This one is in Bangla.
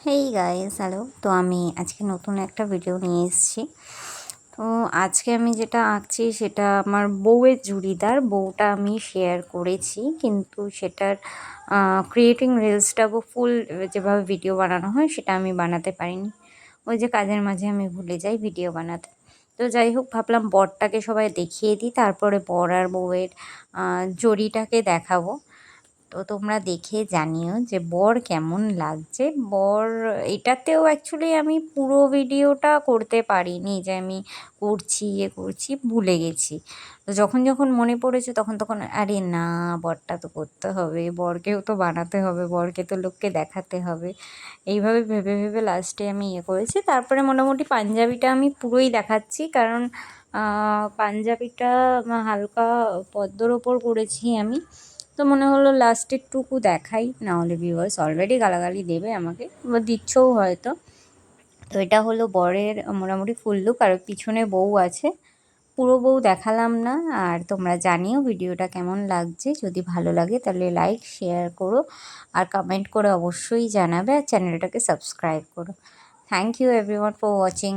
Hey guys, hello. তো আমি আজকে নতুন একটা ভিডিও নিয়ে এসেছি। তো আজকে আমি যেটা আঁকছি সেটা আমার বউয়ের চুড়িদার। বউটা আমি শেয়ার করেছি, কিন্তু সেটার ক্রিয়েটিং রিলসটা ফুল যেভাবে ভিডিও বানানো হয় সেটা আমি বানাতে পারিনি। ওই যে কাজের মাঝে আমি ভুলে যাই ভিডিও বানাতে। তো যাই হোক, ভাবলাম বরটাকে সবাই দেখিয়ে দিই, তারপরে বর আর বউয়ের জড়িটাকে দেখাবো। তো তোমরা দেখে জানিও যে বর কেমন লাগছে। বর এটাতেও অ্যাকচুয়ালি আমি পুরো ভিডিওটা করতে পারিনি, যে আমি করছি ভুলে গেছি। তো যখন যখন মনে পড়েছে তখন তখন আরে না, বরটা তো করতে হবে, বরকেও তো বানাতে হবে, বরকে তো লোককে দেখাতে হবে। এইভাবে ভেবে ভেবে লাস্টে আমি করেছি। তারপরে মোটামুটি পাঞ্জাবিটা আমি পুরোই দেখাচ্ছি, কারণ পাঞ্জাবিটা হালকা পদ্মর ওপর করেছি আমি। তো মনে হলো লাস্টের টুকু দেখাই, নাহলে ভিউয়ার্স অলরেডি গালাগালি দেবে আমাকে, বা দিচ্ছেও হয়তো। তো এটা হলো বরের মোটামুটি ফুল লুক, আর পিছনে বউ আছে। পুরো বউ দেখালাম না। আর তোমরা জানিও ভিডিওটা কেমন লাগছে। যদি ভালো লাগে তাহলে লাইক শেয়ার করো, আর কমেন্ট করে অবশ্যই জানাবে, আর চ্যানেলটাকে সাবস্ক্রাইব করো। Thank you everyone for watching.